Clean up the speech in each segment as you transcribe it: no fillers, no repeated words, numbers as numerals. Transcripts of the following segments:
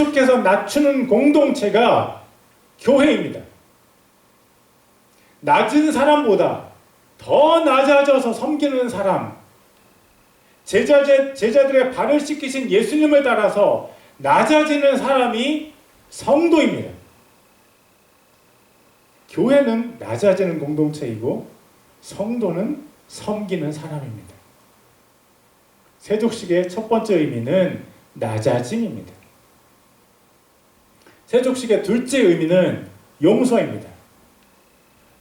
계속해서 낮추는 공동체가 교회입니다. 낮은 사람보다 더 낮아져서 섬기는 사람, 제자들의 발을 씻기신 예수님을 따라서 낮아지는 사람이 성도입니다. 교회는 낮아지는 공동체이고 성도는 섬기는 사람입니다. 세족식의 첫 번째 의미는 낮아짐입니다. 세족식의 둘째 의미는 용서입니다.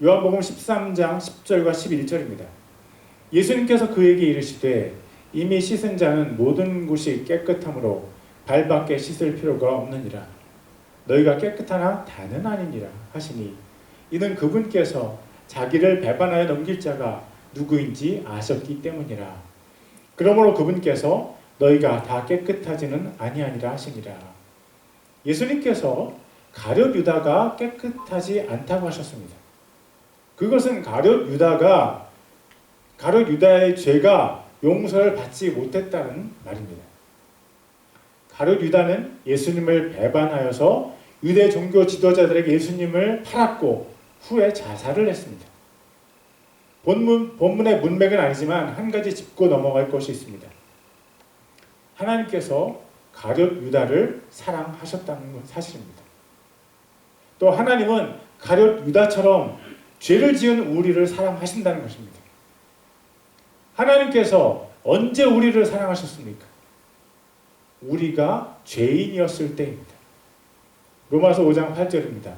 요한복음 13장 10절과 11절입니다. 예수님께서 그에게 이르시되 이미 씻은 자는 모든 곳이 깨끗함으로 발밖에 씻을 필요가 없느니라. 너희가 깨끗하나 다는 아니니라 하시니 이는 그분께서 자기를 배반하여 넘길 자가 누구인지 아셨기 때문이라. 그러므로 그분께서 너희가 다 깨끗하지는 아니하니라 하시니라. 예수님께서 가룟 유다가 깨끗하지 않다고 하셨습니다. 그것은 가룟 유다의 죄가 용서를 받지 못했다는 말입니다. 가룟 유다는 예수님을 배반하여서 유대 종교 지도자들에게 예수님을 팔았고 후에 자살을 했습니다. 본문의 문맥은 아니지만 한 가지 짚고 넘어갈 것이 있습니다. 하나님께서 가룟 유다를 사랑하셨다는 건 사실입니다. 또 하나님은 가룟 유다처럼 죄를 지은 우리를 사랑하신다는 것입니다. 하나님께서 언제 우리를 사랑하셨습니까? 우리가 죄인이었을 때입니다. 로마서 5장 8절입니다.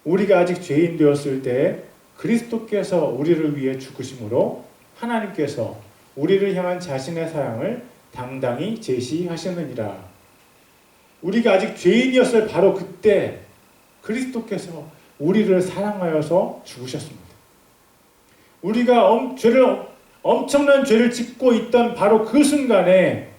우리가 아직 죄인 되었을 때 그리스도께서 우리를 위해 죽으심으로 하나님께서 우리를 향한 자신의 사랑을 당당히 제시하셨느니라. 우리가 아직 죄인이었을 바로 그때 그리스도께서 우리를 사랑하여서 죽으셨습니다. 우리가 엄청난 죄를 짓고 있던 바로 그 순간에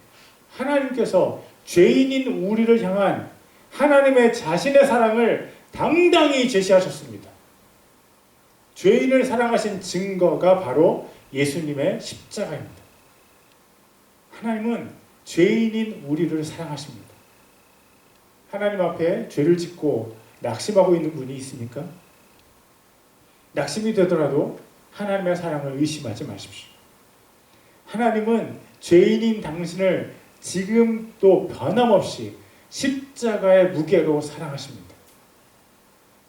하나님께서 죄인인 우리를 향한 하나님의 자신의 사랑을 당당히 제시하셨습니다. 죄인을 사랑하신 증거가 바로 예수님의 십자가입니다. 하나님은 죄인인 우리를 사랑하십니다. 하나님 앞에 죄를 짓고 낙심하고 있는 분이 있습니까? 낙심이 되더라도 하나님의 사랑을 의심하지 마십시오. 하나님은 죄인인 당신을 지금도 변함없이 십자가의 무게로 사랑하십니다.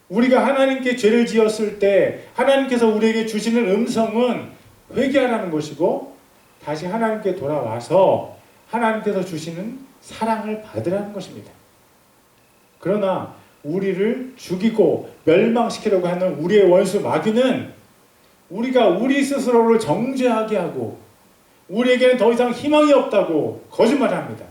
우리가 하나님께 죄를 지었을 때 하나님께서 우리에게 주시는 음성은 회개하라는 것이고 다시 하나님께 돌아와서 하나님께서 주시는 사랑을 받으라는 것입니다. 그러나 우리를 죽이고 멸망시키려고 하는 우리의 원수 마귀는 우리가 우리 스스로를 정죄하게 하고 우리에게는 더 이상 희망이 없다고 거짓말합니다.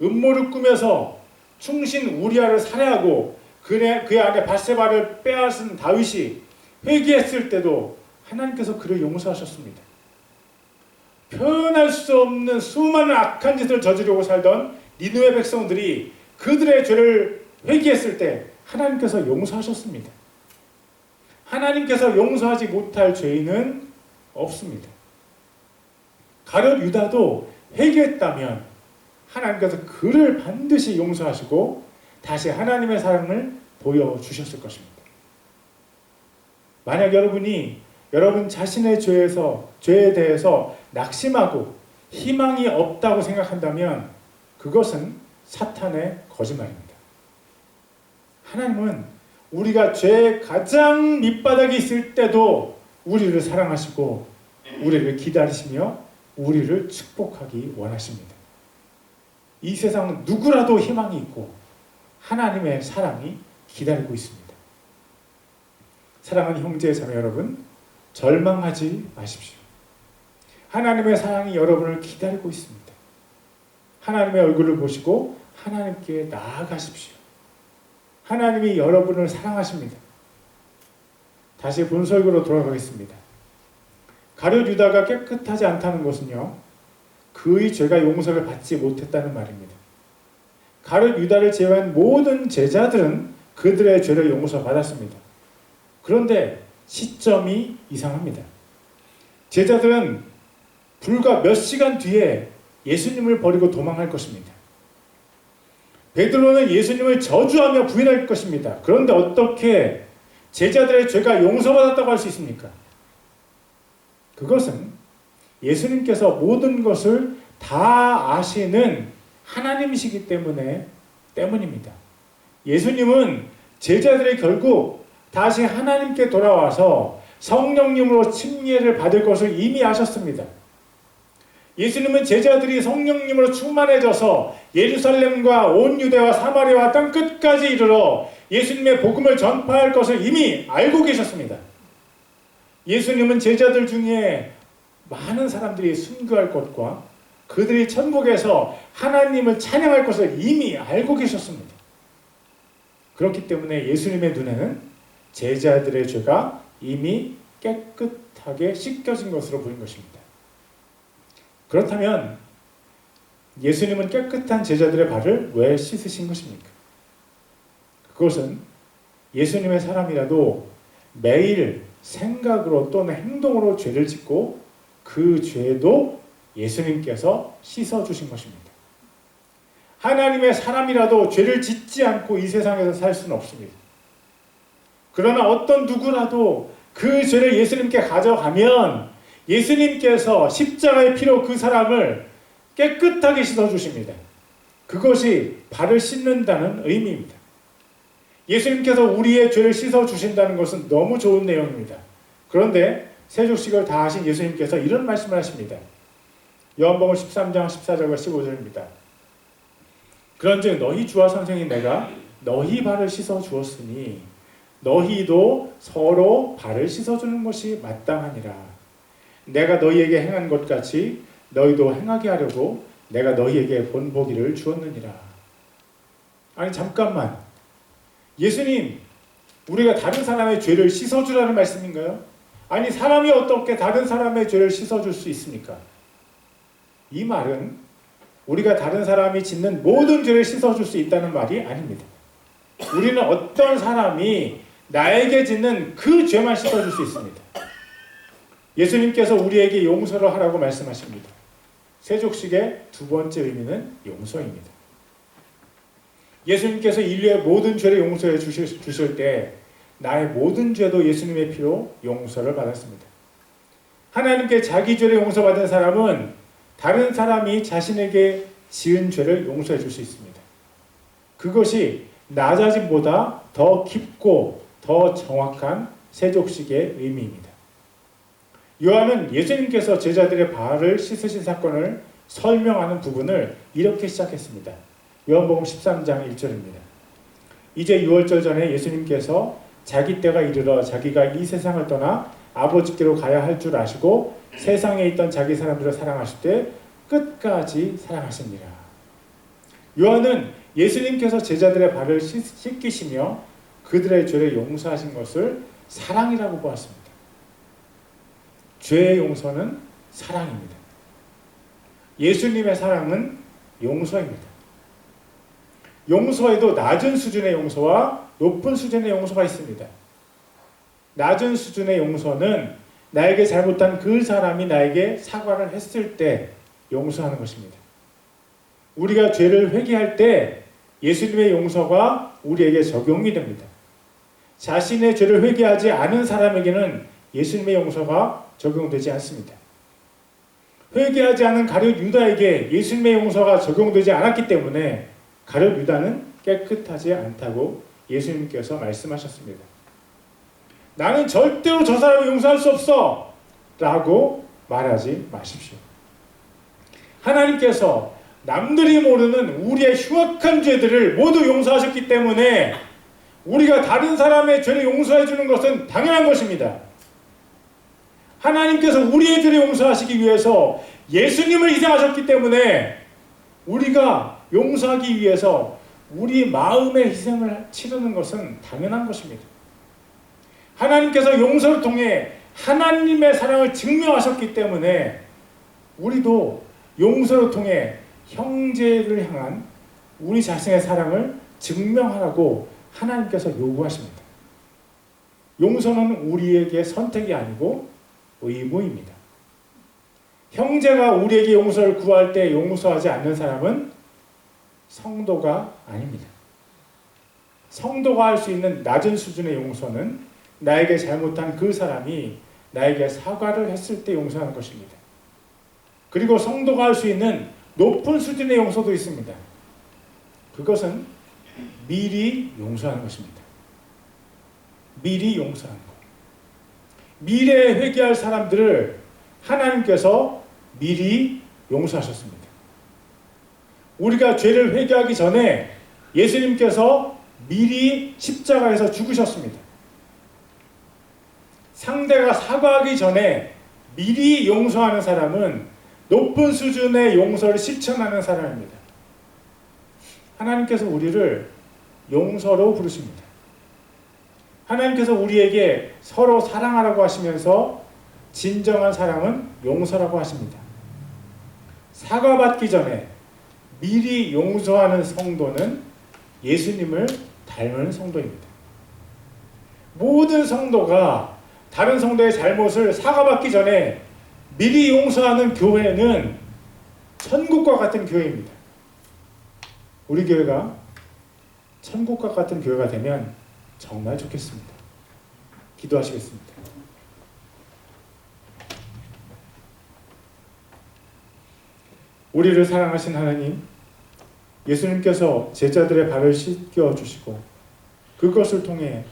음모를 꾸며서 충신 우리아를 살해하고 그의 아내 밧세바를 빼앗은 다윗이 회개했을 때도 하나님께서 그를 용서하셨습니다. 표현할 수 없는 수많은 악한 짓을 저지르고 살던 니느웨 백성들이 그들의 죄를 회개했을 때 하나님께서 용서하셨습니다. 하나님께서 용서하지 못할 죄인은 없습니다. 가룟 유다도 회개했다면 하나님께서 그를 반드시 용서하시고 다시 하나님의 사랑을 보여주셨을 것입니다. 만약 여러분이 여러분 자신의 죄에 대해서 낙심하고 희망이 없다고 생각한다면 그것은 사탄의 거짓말입니다. 하나님은 우리가 죄의 가장 밑바닥에 있을 때도 우리를 사랑하시고 우리를 기다리시며 우리를 축복하기 원하십니다. 이 세상은 누구라도 희망이 있고 하나님의 사랑이 기다리고 있습니다. 사랑하는 형제 자매 여러분, 절망하지 마십시오. 하나님의 사랑이 여러분을 기다리고 있습니다. 하나님의 얼굴을 보시고 하나님께 나아가십시오. 하나님이 여러분을 사랑하십니다. 다시 본설교로 돌아가겠습니다. 가룟 유다가 깨끗하지 않다는 것은요, 그의 죄가 용서를 받지 못했다는 말입니다. 가룟 유다를 제외한 모든 제자들은 그들의 죄를 용서받았습니다. 그런데 시점이 이상합니다. 제자들은 불과 몇 시간 뒤에 예수님을 버리고 도망할 것입니다. 베드로는 예수님을 저주하며 부인할 것입니다. 그런데 어떻게 제자들의 죄가 용서받았다고 할 수 있습니까? 그것은 예수님께서 모든 것을 다 아시는 하나님이시기 때문입니다. 예수님은 제자들이 결국 다시 하나님께 돌아와서 성령님으로 침례를 받을 것을 이미 아셨습니다. 예수님은 제자들이 성령님으로 충만해져서 예루살렘과 온 유대와 사마리아와 땅끝까지 이르러 예수님의 복음을 전파할 것을 이미 알고 계셨습니다. 예수님은 제자들 중에 많은 사람들이 순교할 것과 그들이 천국에서 하나님을 찬양할 것을 이미 알고 계셨습니다. 그렇기 때문에 예수님의 눈에는 제자들의 죄가 이미 깨끗하게 씻겨진 것으로 보인 것입니다. 그렇다면 예수님은 깨끗한 제자들의 발을 왜 씻으신 것입니까? 그것은 예수님의 사람이라도 매일 생각으로 또는 행동으로 죄를 짓고 그 죄도 예수님께서 씻어주신 것입니다. 하나님의 사람이라도 죄를 짓지 않고 이 세상에서 살 수는 없습니다. 그러나 어떤 누구라도 그 죄를 예수님께 가져가면 예수님께서 십자가의 피로 그 사람을 깨끗하게 씻어주십니다. 그것이 발을 씻는다는 의미입니다. 예수님께서 우리의 죄를 씻어주신다는 것은 너무 좋은 내용입니다. 그런데 세족식을 다 하신 예수님께서 이런 말씀을 하십니다. 요한복음 13장 14절과 15절입니다. 그런즉 너희 주와 선생인 내가 너희 발을 씻어주었으니 너희도 서로 발을 씻어주는 것이 마땅하니라. 내가 너희에게 행한 것 같이 너희도 행하게 하려고 내가 너희에게 본보기를 주었느니라. 아니 잠깐만, 예수님 우리가 다른 사람의 죄를 씻어주라는 말씀인가요? 아니 사람이 어떻게 다른 사람의 죄를 씻어줄 수 있습니까? 이 말은 우리가 다른 사람이 짓는 모든 죄를 씻어줄 수 있다는 말이 아닙니다. 우리는 어떤 사람이 나에게 짓는 그 죄만 씻어줄 수 있습니다. 예수님께서 우리에게 용서를 하라고 말씀하십니다. 세족식의 두 번째 의미는 용서입니다. 예수님께서 인류의 모든 죄를 용서해 주실 때 나의 모든 죄도 예수님의 피로 용서를 받았습니다. 하나님께 자기 죄를 용서받은 사람은 다른 사람이 자신에게 지은 죄를 용서해 줄 수 있습니다. 그것이 낮아짐보다 더 깊고 더 정확한 세족식의 의미입니다. 요한은 예수님께서 제자들의 발을 씻으신 사건을 설명하는 부분을 이렇게 시작했습니다. 요한복음 13장 1절입니다. 이제 유월절 전에 예수님께서 자기 때가 이르러 자기가 이 세상을 떠나 아버지께로 가야 할 줄 아시고 세상에 있던 자기 사람들을 사랑하실 때 끝까지 사랑하시니라. 요한은 예수님께서 제자들의 발을 씻기시며 그들의 죄를 용서하신 것을 사랑이라고 보았습니다. 죄의 용서는 사랑입니다. 예수님의 사랑은 용서입니다. 용서에도 낮은 수준의 용서와 높은 수준의 용서가 있습니다. 낮은 수준의 용서는 나에게 잘못한 그 사람이 나에게 사과를 했을 때 용서하는 것입니다. 우리가 죄를 회개할 때 예수님의 용서가 우리에게 적용이 됩니다. 자신의 죄를 회개하지 않은 사람에게는 예수님의 용서가 적용되지 않습니다. 회개하지 않은 가룟 유다에게 예수님의 용서가 적용되지 않았기 때문에 가룟 유다는 깨끗하지 않다고 예수님께서 말씀하셨습니다. 나는 절대로 저 사람을 용서할 수 없어 라고 말하지 마십시오. 하나님께서 남들이 모르는 우리의 흉악한 죄들을 모두 용서하셨기 때문에 우리가 다른 사람의 죄를 용서해 주는 것은 당연한 것입니다. 하나님께서 우리의 죄를 용서하시기 위해서 예수님을 희생하셨기 때문에 우리가 용서하기 위해서 우리 마음의 희생을 치르는 것은 당연한 것입니다. 하나님께서 용서를 통해 하나님의 사랑을 증명하셨기 때문에 우리도 용서를 통해 형제를 향한 우리 자신의 사랑을 증명하라고 하나님께서 요구하십니다. 용서는 우리에게 선택이 아니고 의무입니다. 형제가 우리에게 용서를 구할 때 용서하지 않는 사람은 성도가 아닙니다. 성도가 할 수 있는 낮은 수준의 용서는 나에게 잘못한 그 사람이 나에게 사과를 했을 때 용서하는 것입니다. 그리고 성도가 할 수 있는 높은 수준의 용서도 있습니다. 그것은 미리 용서하는 것입니다. 미리 용서하는 것. 미래에 회개할 사람들을 하나님께서 미리 용서하셨습니다. 우리가 죄를 회개하기 전에 예수님께서 미리 십자가에서 죽으셨습니다. 상대가 사과하기 전에 미리 용서하는 사람은 높은 수준의 용서를 실천하는 사람입니다. 하나님께서 우리를 용서로 부르십니다. 하나님께서 우리에게 서로 사랑하라고 하시면서 진정한 사랑은 용서라고 하십니다. 사과받기 전에 미리 용서하는 성도는 예수님을 닮은 성도입니다. 모든 성도가 다른 성도의 잘못을 사과받기 전에 미리 용서하는 교회는 천국과 같은 교회입니다. 우리 교회가 천국과 같은 교회가 되면 정말 좋겠습니다. 기도하시겠습니다. 우리를 사랑하신 하나님, 예수님께서 제자들의 발을 씻겨 주시고 그것을 통해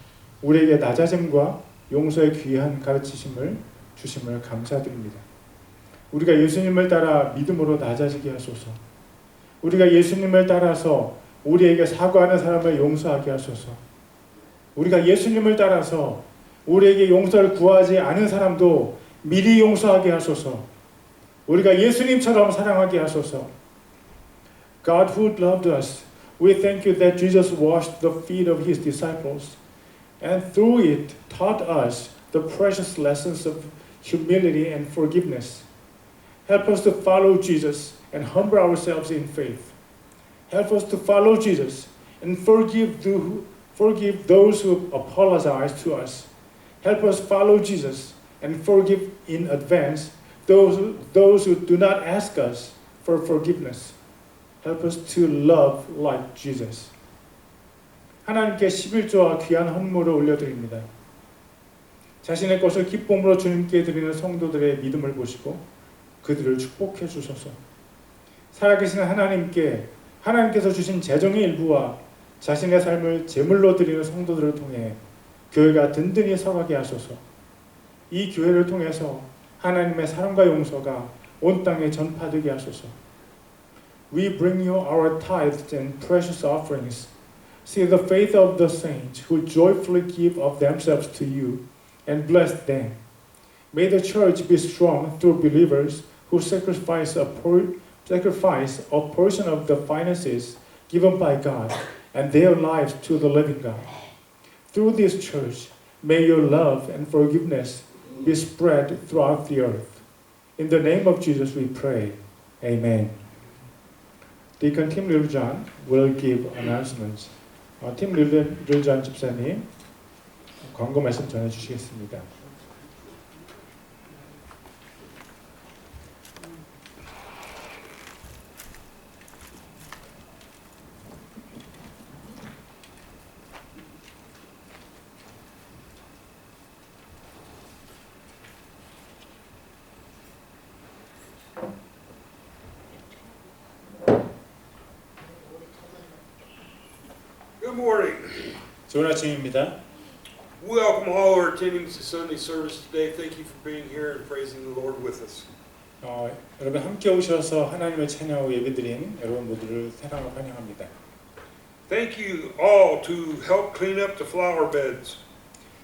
우리에게 낮아짐과 용서의 귀한 가르치심을 주심을 감사드립니다. 우리가 예수님을 따라 믿음으로 낮아지게 하소서. 우리가 예수님을 따라서 우리에게 사과하는 사람을 용서하게 하소서. 우리가 예수님을 따라서 우리에게 용서를 구하지 않은 사람도 미리 용서하게 하소서. 우리가 예수님처럼 사랑하게 하소서. God who loved us, we thank you that Jesus washed the feet of his disciples and through it taught us the precious lessons of humility and forgiveness. Help us to follow Jesus and humble ourselves in faith. Help us to follow Jesus and forgive those who apologize to us. Help us follow Jesus and forgive in advance those who do not ask us for forgiveness. Help us to love like Jesus. 하나님께 11조와 귀한 헌물을 올려드립니다. 자신의 것을 기쁨으로 주님께 드리는 성도들의 믿음을 보시고 그들을 축복해 주소서. 살아계신 하나님께서 주신 재정의 일부와 자신의 삶을 제물로 드리는 성도들을 통해 교회가 든든히 서가게 하소서. 이 교회를 통해서 하나님의 사랑과 용서가 온 땅에 전파되게 하소서. We bring you our tithes and precious offerings. See the faith of the saints who joyfully give of themselves to you and bless them. May the church be strong through believers who sacrifice a portion of the finances given by God and their lives to the living God. Through this church, may your love and forgiveness be spread throughout the earth. In the name of Jesus we pray. Amen. Deacon Tim Liljan will give announcements. 팀 릴전 집사님 광고 말씀 전해주시겠습니다. Good morning. 좋은 아침입니다. Welcome all who are attending the Sunday service today. Thank you for being here and praising the Lord with us. 여러분 함께 오셔서 하나님을 찬양하고 예배드린 여러분 모두를 사랑하고 환영합니다. Thank you all to help clean up the flower beds.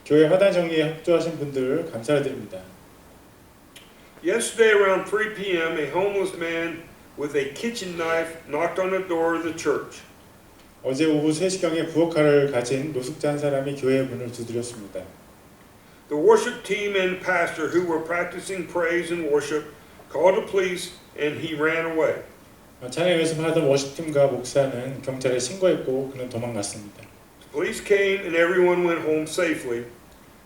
교회 화단 정리에 협조하신 분들 감사드립니다. Yesterday around 3 p.m. a homeless man with a kitchen knife knocked on the door of the church. 어제 오후 3시경에 부엌칼을 가진 노숙자 한 사람이 교회 문을 두드렸습니다. The worship team and pastor who were practicing praise and worship called the police and he ran away. 찬양 연습하던 워십팀과 목사는 경찰에 신고했고 그는 도망갔습니다. The police came and everyone went home safely.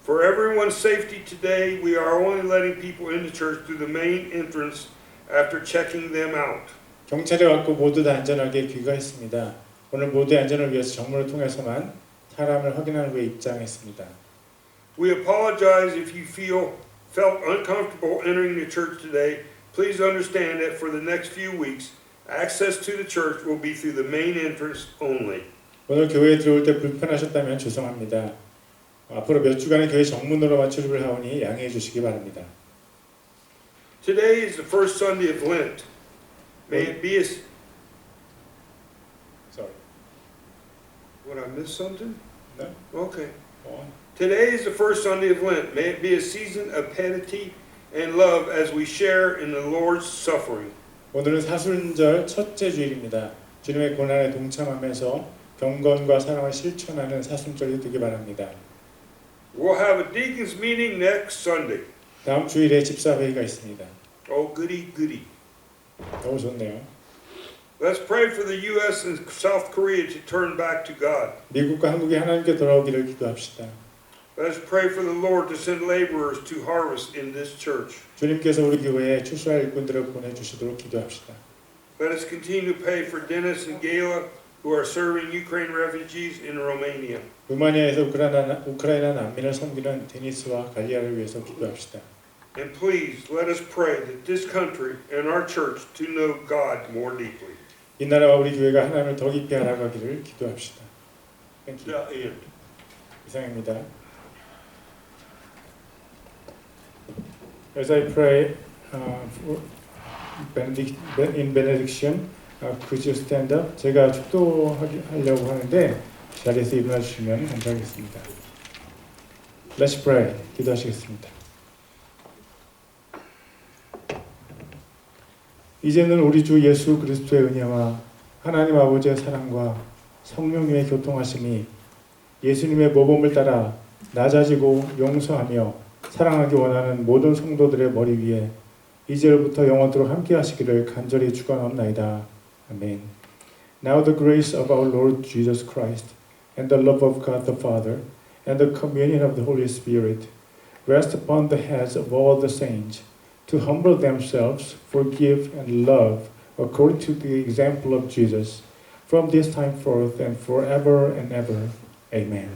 For everyone's safety today, we are only letting people in the church through the main entrance after checking them out. 경찰이 왔고 모두 다 안전하게 귀가했습니다. 오늘 모두의 안전을 위해서 정문을 통해서만 사람을 확인한 후에 입장했습니다. We apologize if you felt uncomfortable entering the church today. Please understand that for the next few weeks, access to the church will be through the main entrance only. 오늘 교회에 들어올 때 불편하셨다면 죄송합니다. 앞으로 몇 주간의 교회 정문으로만 출입을 하오니 양해해 주시기 바랍니다. Today is the first Sunday of Lent. May it be a... Sorry. What, I missed something? No? Okay. Go on. Today is the first Sunday of Lent. May it be a season of piety and love as we share in the Lord's suffering. 오늘은 사순절 첫째 주일입니다. 주님의 고난에 동참하면서 경건과 사랑을 실천하는 사순절이 되기 바랍니다. We'll have a deacons meeting next Sunday. 다음 주일에 집사회의가 있습니다. Oh, goody, goody. 너무 좋네요. Let's pray for the U.S. and South Korea to turn back to God. 미국과 한국이 하나님께 돌아오기를 기도합시다. Let us pray for the Lord to send laborers to harvest in this church. 주님께서 우리 교회에 추수할 일꾼들을 보내주시도록 기도합시다. Let us continue to pray for Dennis and Gayla, who are serving Ukraine refugees in Romania. 루마니아에서 우크라이나 난민을 섬기는 데니스와 갈리아를 위해서 기도합시다. And please let us pray that this country and our church to know God more deeply. 이 나라와 우리 교회가 하나님을 더 깊이 알아가기를 기도합시다. Thank you. The end. 이상입니다. As I pray in benediction, could you stand up? 제가 축도하려고 하는데 자리에서 일어나 주시면 감사하겠습니다. Let's pray. 기도하시겠습니다. 이제는 우리 주 예수 그리스도의 은혜와 하나님 아버지의 사랑과 성령님의 교통하심이 예수님의 모범을 따라 낮아지고 용서하며 사랑하기 원하는 모든 성도들의 머리 위에 이제부터 영원토록 함께 하시기를 간절히 축원하옵나이다. 아멘. Now the grace of our Lord Jesus Christ and the love of God the Father and the communion of the Holy Spirit rest upon the heads of all the saints to humble themselves, forgive and love according to the example of Jesus from this time forth and forever and ever. Amen.